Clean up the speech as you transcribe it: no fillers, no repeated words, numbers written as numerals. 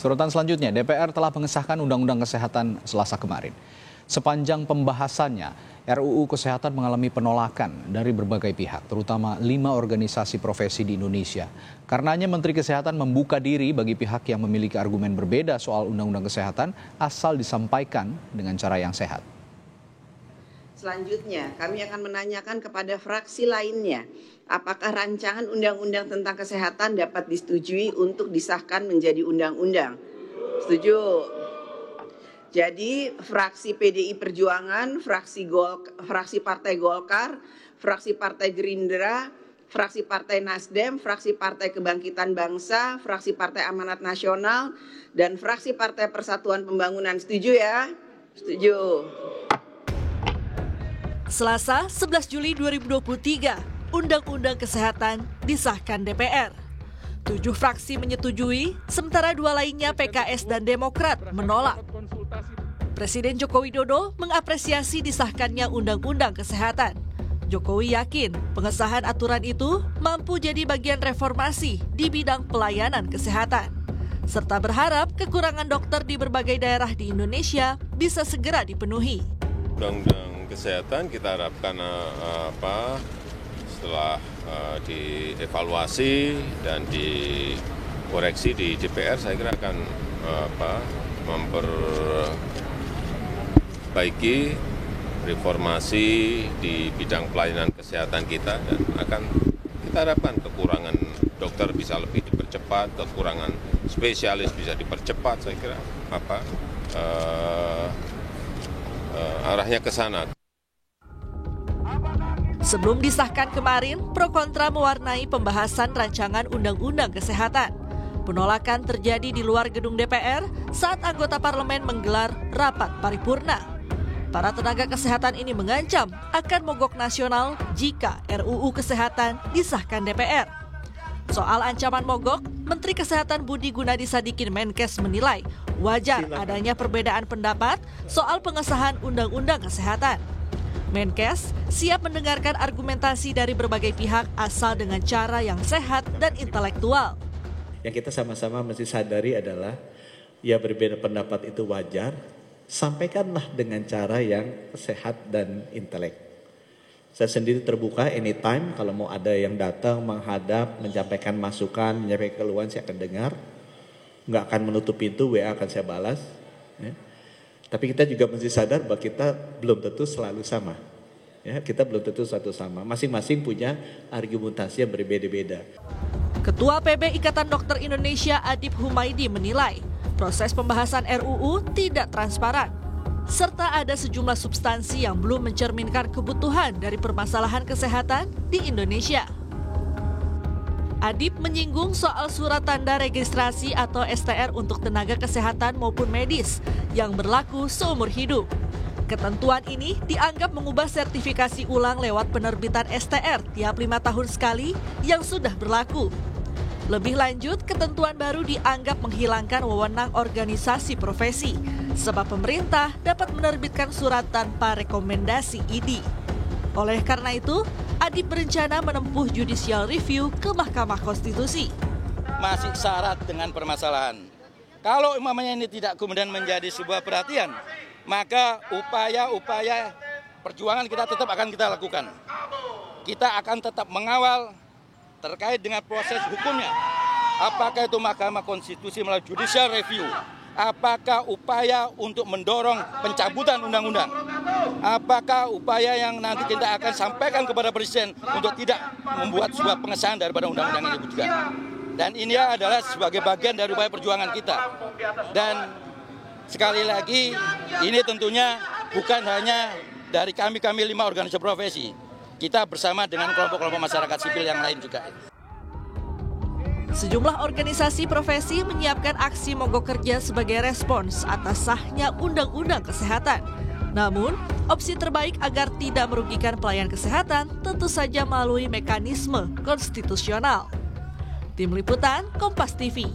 Sorotan selanjutnya, DPR telah mengesahkan Undang-Undang Kesehatan Selasa kemarin. Sepanjang pembahasannya, RUU Kesehatan mengalami penolakan dari berbagai pihak, terutama 5 organisasi profesi di Indonesia. Karenanya Menteri Kesehatan membuka diri bagi pihak yang memiliki argumen berbeda soal Undang-Undang Kesehatan asal disampaikan dengan cara yang sehat. Selanjutnya, kami akan menanyakan kepada fraksi lainnya, apakah rancangan undang-undang tentang kesehatan dapat disetujui untuk disahkan menjadi undang-undang? Setuju. Jadi, fraksi PDI Perjuangan, fraksi Partai Golkar, fraksi Partai Gerindra, fraksi Partai Nasdem, fraksi Partai Kebangkitan Bangsa, fraksi Partai Amanat Nasional, dan fraksi Partai Persatuan Pembangunan. Setuju ya? Setuju. Selasa 11 Juli 2023, Undang-Undang Kesehatan disahkan DPR. 7 fraksi menyetujui, sementara 2 lainnya PKS dan Demokrat menolak. Presiden Joko Widodo mengapresiasi disahkannya Undang-Undang Kesehatan. Jokowi yakin pengesahan aturan itu mampu jadi bagian reformasi di bidang pelayanan kesehatan, serta berharap kekurangan dokter di berbagai daerah di Indonesia bisa segera dipenuhi. Undang-undang kesehatan kita harapkan setelah dievaluasi dan dikoreksi di DPR, saya kira akan memperbaiki reformasi di bidang pelayanan kesehatan kita, dan akan kita harapkan kekurangan dokter bisa lebih dipercepat, kekurangan spesialis bisa dipercepat. Saya kira arahnya ke sana. Sebelum disahkan kemarin, pro kontra mewarnai pembahasan rancangan Undang-Undang Kesehatan. Penolakan terjadi di luar gedung DPR saat anggota parlemen menggelar rapat paripurna. Para tenaga kesehatan ini mengancam akan mogok nasional jika RUU Kesehatan disahkan DPR. Soal ancaman mogok, Menteri Kesehatan Budi Gunadi Sadikin Menkes menilai wajar adanya perbedaan pendapat soal pengesahan Undang-Undang Kesehatan. Menkes siap mendengarkan argumentasi dari berbagai pihak asal dengan cara yang sehat dan intelektual. Yang kita sama-sama mesti sadari adalah, ya berbeda pendapat itu wajar, sampaikanlah dengan cara yang sehat dan intelek. Saya sendiri terbuka anytime, kalau mau ada yang datang, menghadap, menyampaikan masukan, menyampaikan keluhan, saya akan dengar. Nggak akan menutup pintu, WA akan saya balas. Ya. Tapi kita juga mesti sadar bahwa kita belum tentu selalu sama. Ya, kita belum tentu satu sama. Masing-masing punya argumentasi yang berbeda-beda. Ketua PB Ikatan Dokter Indonesia Adip Humaydi menilai proses pembahasan RUU tidak transparan, serta ada sejumlah substansi yang belum mencerminkan kebutuhan dari permasalahan kesehatan di Indonesia. Adip menyinggung soal surat tanda registrasi atau STR untuk tenaga kesehatan maupun medis yang berlaku seumur hidup. Ketentuan ini dianggap mengubah sertifikasi ulang lewat penerbitan STR tiap 5 tahun sekali yang sudah berlaku. Lebih lanjut, ketentuan baru dianggap menghilangkan wewenang organisasi profesi, sebab pemerintah dapat menerbitkan surat tanpa rekomendasi ID. Oleh karena itu, Adip berencana menempuh judicial review ke Mahkamah Konstitusi. Masih syarat dengan permasalahan. Kalau umpamanya ini tidak kemudian menjadi sebuah perhatian, maka upaya-upaya perjuangan kita tetap akan kita lakukan. Kita akan tetap mengawal terkait dengan proses hukumnya. Apakah itu Mahkamah Konstitusi melalui judicial review? Apakah upaya untuk mendorong pencabutan undang-undang? Apakah upaya yang nanti kita akan sampaikan kepada Presiden untuk tidak membuat sebuah pengesahan daripada undang-undang ini juga? Dan ini adalah sebagai bagian dari upaya perjuangan kita. Dan sekali lagi, ini tentunya bukan hanya dari kami 5 organisasi profesi. Kita bersama dengan kelompok-kelompok masyarakat sipil yang lain juga. Sejumlah organisasi profesi menyiapkan aksi mogok kerja sebagai respons atas sahnya Undang-Undang Kesehatan. Namun, opsi terbaik agar tidak merugikan pelayan kesehatan tentu saja melalui mekanisme konstitusional. Tim Liputan, Kompas TV.